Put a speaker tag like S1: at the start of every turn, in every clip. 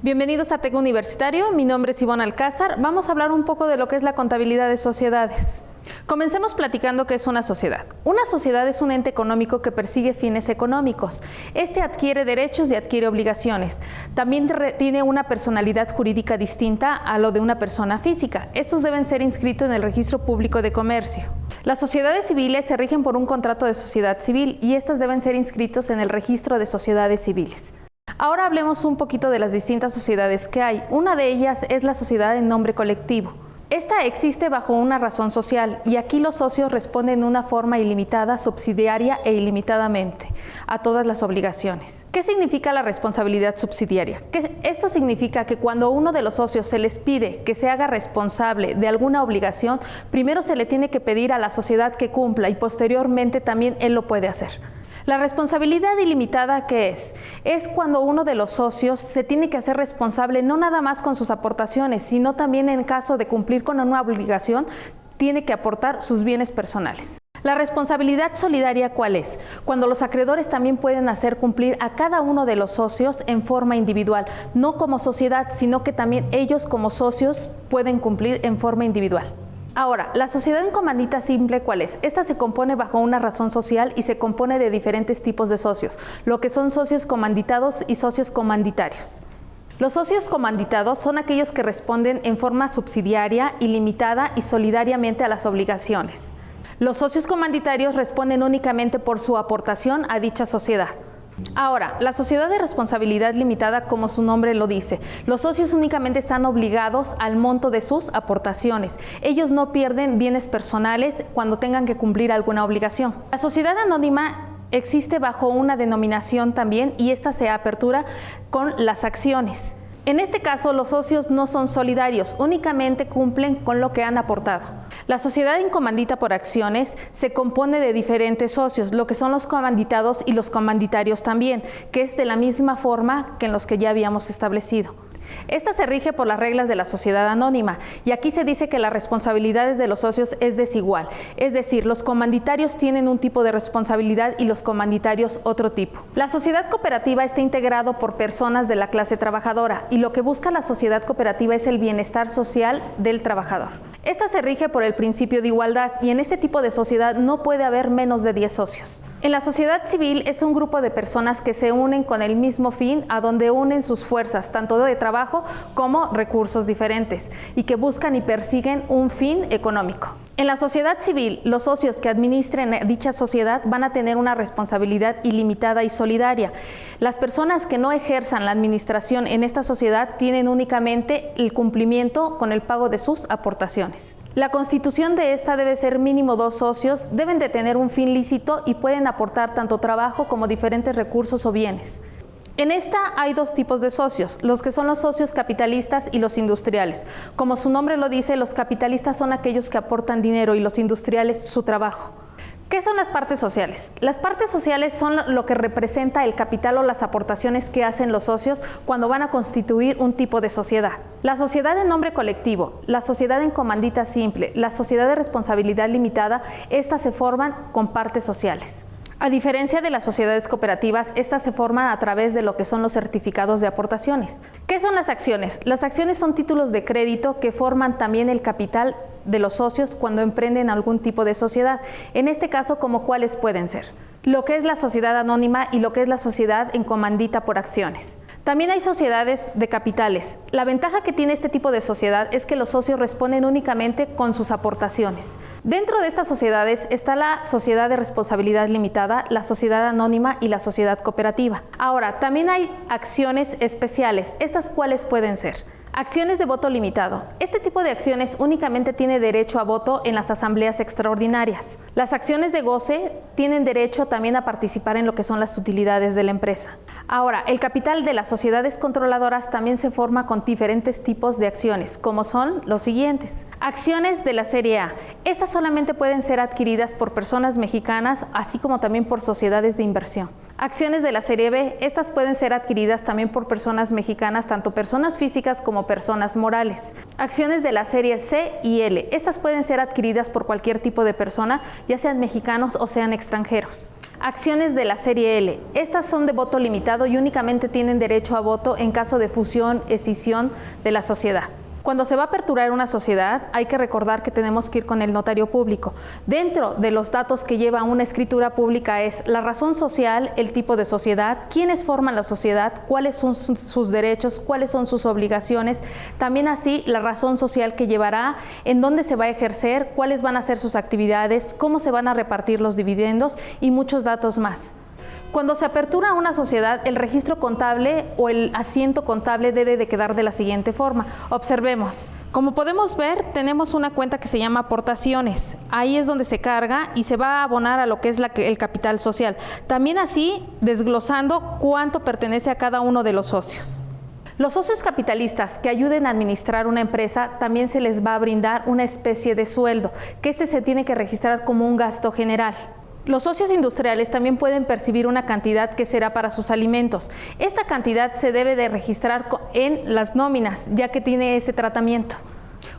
S1: Bienvenidos a TEC Universitario, mi nombre es Ivonne Alcázar. Vamos a hablar un poco de lo que es la contabilidad de sociedades. Comencemos platicando qué es una sociedad. Una sociedad es un ente económico que persigue fines económicos. Este adquiere derechos y adquiere obligaciones. También tiene una personalidad jurídica distinta a lo de una persona física. Estos deben ser inscritos en el Registro Público de Comercio. Las sociedades civiles se rigen por un contrato de sociedad civil y estas deben ser inscritos en el Registro de Sociedades Civiles. Ahora hablemos un poquito de las distintas sociedades que hay. Una de ellas es la sociedad en nombre colectivo. Esta existe bajo una razón social y aquí los socios responden de una forma ilimitada, subsidiaria e ilimitadamente a todas las obligaciones. ¿Qué significa la responsabilidad subsidiaria? Esto significa que cuando uno de los socios se les pide que se haga responsable de alguna obligación, primero se le tiene que pedir a la sociedad que cumpla y posteriormente también él lo puede hacer. La responsabilidad ilimitada, ¿qué es? Es cuando uno de los socios se tiene que hacer responsable no nada más con sus aportaciones, sino también en caso de cumplir con una obligación, tiene que aportar sus bienes personales. La responsabilidad solidaria, ¿cuál es? Cuando los acreedores también pueden hacer cumplir a cada uno de los socios en forma individual, no como sociedad, sino que también ellos como socios pueden cumplir en forma individual. Ahora, la sociedad en comandita simple, ¿cuál es? Esta se compone bajo una razón social y se compone de diferentes tipos de socios, lo que son socios comanditados y socios comanditarios. Los socios comanditados son aquellos que responden en forma subsidiaria, ilimitada y solidariamente a las obligaciones. Los socios comanditarios responden únicamente por su aportación a dicha sociedad. Ahora, la sociedad de responsabilidad limitada, como su nombre lo dice, los socios únicamente están obligados al monto de sus aportaciones. Ellos no pierden bienes personales cuando tengan que cumplir alguna obligación. La sociedad anónima existe bajo una denominación también y esta se apertura con las acciones. En este caso, los socios no son solidarios, únicamente cumplen con lo que han aportado. La sociedad en comandita por acciones se compone de diferentes socios, lo que son los comanditados y los comanditarios también, que es de la misma forma que en los que ya habíamos establecido. Esta se rige por las reglas de la sociedad anónima y aquí se dice que las responsabilidades de los socios es desigual, es decir, los comanditarios tienen un tipo de responsabilidad y los comanditarios otro tipo. La sociedad cooperativa está integrado por personas de la clase trabajadora y lo que busca la sociedad cooperativa es el bienestar social del trabajador. Esta se rige por el principio de igualdad y en este tipo de sociedad no puede haber menos de 10 socios. En la sociedad civil es un grupo de personas que se unen con el mismo fin, a donde unen sus fuerzas, tanto de trabajo como recursos diferentes, y que buscan y persiguen un fin económico. En la sociedad civil, los socios que administren dicha sociedad van a tener una responsabilidad ilimitada y solidaria. Las personas que no ejerzan la administración en esta sociedad tienen únicamente el cumplimiento con el pago de sus aportaciones. La constitución de esta debe ser mínimo 2 socios, deben de tener un fin lícito y pueden aportar tanto trabajo como diferentes recursos o bienes. En esta hay 2 tipos de socios, los que son los socios capitalistas y los industriales. Como su nombre lo dice, los capitalistas son aquellos que aportan dinero y los industriales su trabajo. ¿Qué son las partes sociales? Las partes sociales son lo que representa el capital o las aportaciones que hacen los socios cuando van a constituir un tipo de sociedad. La sociedad en nombre colectivo, la sociedad en comandita simple, la sociedad de responsabilidad limitada, estas se forman con partes sociales. A diferencia de las sociedades cooperativas, estas se forman a través de lo que son los certificados de aportaciones. ¿Qué son las acciones? Las acciones son títulos de crédito que forman también el capital de los socios cuando emprenden algún tipo de sociedad. En este caso, ¿como cuáles pueden ser? Lo que es la sociedad anónima y lo que es la sociedad en comandita por acciones. También hay sociedades de capitales. La ventaja que tiene este tipo de sociedad es que los socios responden únicamente con sus aportaciones. Dentro de estas sociedades está la sociedad de responsabilidad limitada, la sociedad anónima y la sociedad cooperativa. Ahora, también hay acciones especiales. ¿Estas cuáles pueden ser? Acciones de voto limitado. Este tipo de acciones únicamente tiene derecho a voto en las asambleas extraordinarias. Las acciones de goce tienen derecho también a participar en lo que son las utilidades de la empresa. Ahora, el capital de las sociedades controladoras también se forma con diferentes tipos de acciones, como son los siguientes. Acciones de la Serie A. Estas solamente pueden ser adquiridas por personas mexicanas, así como también por sociedades de inversión. Acciones de la Serie B, estas pueden ser adquiridas también por personas mexicanas, tanto personas físicas como personas morales. Acciones de la Serie C y L, estas pueden ser adquiridas por cualquier tipo de persona, ya sean mexicanos o sean extranjeros. Acciones de la serie L. Estas son de voto limitado y únicamente tienen derecho a voto en caso de fusión, escisión de la sociedad. Cuando se va a aperturar una sociedad, hay que recordar que tenemos que ir con el notario público. Dentro de los datos que lleva una escritura pública es la razón social, el tipo de sociedad, quiénes forman la sociedad, cuáles son sus derechos, cuáles son sus obligaciones, también así la razón social que llevará, en dónde se va a ejercer, cuáles van a ser sus actividades, cómo se van a repartir los dividendos y muchos datos más. Cuando se apertura una sociedad, el registro contable o el asiento contable debe de quedar de la siguiente forma. Observemos. Como podemos ver, tenemos una cuenta que se llama aportaciones. Ahí es donde se carga y se va a abonar a lo que es el capital social. También así, desglosando cuánto pertenece a cada uno de los socios. Los socios capitalistas que ayuden a administrar una empresa también se les va a brindar una especie de sueldo, que se tiene que registrar como un gasto general. Los socios industriales también pueden percibir una cantidad que será para sus alimentos. Esta cantidad se debe de registrar en las nóminas, ya que tiene ese tratamiento.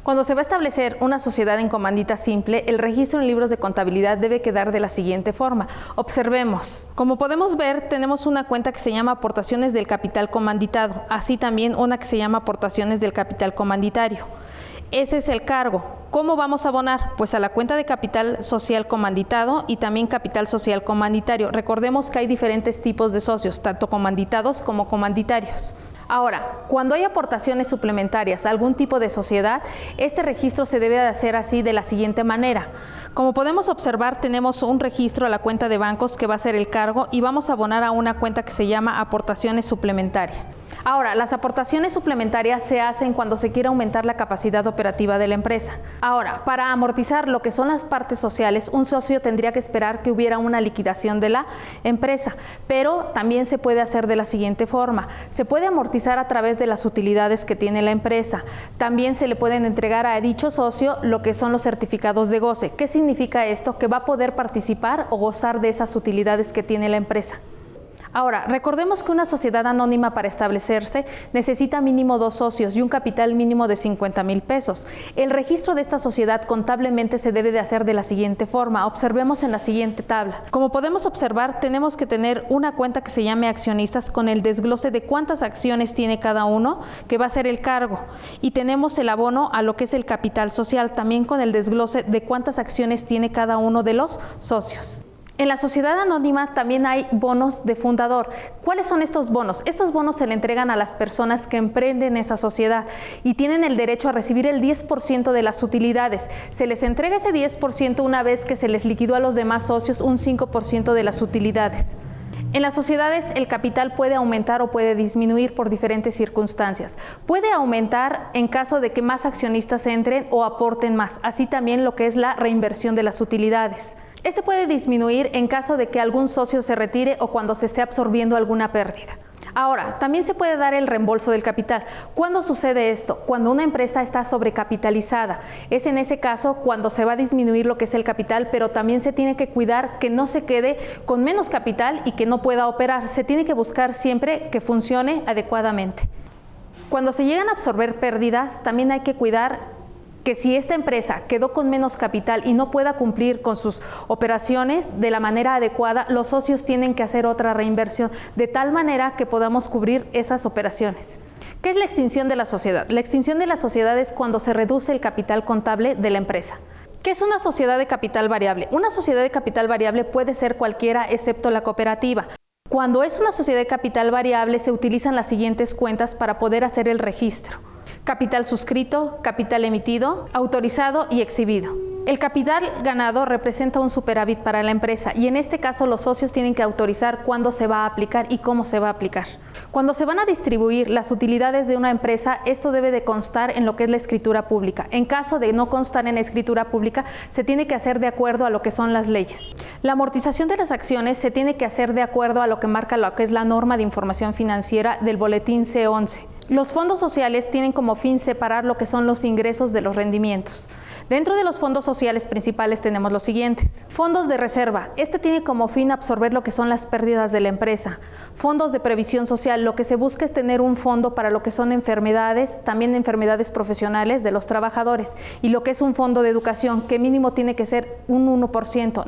S1: Cuando se va a establecer una sociedad en comandita simple, el registro en libros de contabilidad debe quedar de la siguiente forma. Observemos. Como podemos ver, tenemos una cuenta que se llama aportaciones del capital comanditado, así también una que se llama aportaciones del capital comanditario. Ese es el cargo. ¿Cómo vamos a abonar? Pues a la cuenta de capital social comanditado y también capital social comanditario. Recordemos que hay diferentes tipos de socios, tanto comanditados como comanditarios. Ahora, cuando hay aportaciones suplementarias a algún tipo de sociedad, este registro se debe de hacer así de la siguiente manera. Como podemos observar, tenemos un registro a la cuenta de bancos que va a ser el cargo y vamos a abonar a una cuenta que se llama aportaciones suplementarias. Ahora, las aportaciones suplementarias se hacen cuando se quiere aumentar la capacidad operativa de la empresa. Ahora, para amortizar lo que son las partes sociales, un socio tendría que esperar que hubiera una liquidación de la empresa, pero también se puede hacer de la siguiente forma. Se puede amortizar a través de las utilidades que tiene la empresa. También se le pueden entregar a dicho socio lo que son los certificados de goce. ¿Qué significa esto? Que va a poder participar o gozar de esas utilidades que tiene la empresa. Ahora, recordemos que una sociedad anónima para establecerse necesita mínimo 2 socios y un capital mínimo de 50,000 pesos. El registro de esta sociedad contablemente se debe de hacer de la siguiente forma. Observemos en la siguiente tabla. Como podemos observar, tenemos que tener una cuenta que se llame accionistas con el desglose de cuántas acciones tiene cada uno, que va a ser el cargo. Y tenemos el abono a lo que es el capital social, también con el desglose de cuántas acciones tiene cada uno de los socios. En la sociedad anónima también hay bonos de fundador. ¿Cuáles son estos bonos? Estos bonos se le entregan a las personas que emprenden esa sociedad y tienen el derecho a recibir el 10% de las utilidades. Se les entrega ese 10% una vez que se les liquidó a los demás socios un 5% de las utilidades. En las sociedades el capital puede aumentar o puede disminuir por diferentes circunstancias. Puede aumentar en caso de que más accionistas entren o aporten más, así también lo que es la reinversión de las utilidades. Este puede disminuir en caso de que algún socio se retire o cuando se esté absorbiendo alguna pérdida. Ahora, también se puede dar el reembolso del capital. ¿Cuándo sucede esto? Cuando una empresa está sobrecapitalizada. Es en ese caso cuando se va a disminuir lo que es el capital, pero también se tiene que cuidar que no se quede con menos capital y que no pueda operar. Se tiene que buscar siempre que funcione adecuadamente. Cuando se llegan a absorber pérdidas, también hay que cuidar que si esta empresa quedó con menos capital y no pueda cumplir con sus operaciones de la manera adecuada, los socios tienen que hacer otra reinversión de tal manera que podamos cubrir esas operaciones. ¿Qué es la extinción de la sociedad? La extinción de la sociedad es cuando se reduce el capital contable de la empresa. ¿Qué es una sociedad de capital variable? Una sociedad de capital variable puede ser cualquiera excepto la cooperativa. Cuando es una sociedad de capital variable se utilizan las siguientes cuentas para poder hacer el registro: capital suscrito, capital emitido, autorizado y exhibido. El capital ganado representa un superávit para la empresa y en este caso los socios tienen que autorizar cuándo se va a aplicar y cómo se va a aplicar. Cuando se van a distribuir las utilidades de una empresa, esto debe de constar en lo que es la escritura pública. En caso de no constar en escritura pública, se tiene que hacer de acuerdo a lo que son las leyes. La amortización de las acciones se tiene que hacer de acuerdo a lo que marca lo que es la norma de información financiera del boletín C11. Los fondos sociales tienen como fin separar lo que son los ingresos de los rendimientos. Dentro de los fondos sociales principales tenemos los siguientes. Fondos de reserva. Este tiene como fin absorber lo que son las pérdidas de la empresa. Fondos de previsión social. Lo que se busca es tener un fondo para lo que son enfermedades, también enfermedades profesionales de los trabajadores. Y lo que es un fondo de educación, que mínimo tiene que ser un 1%.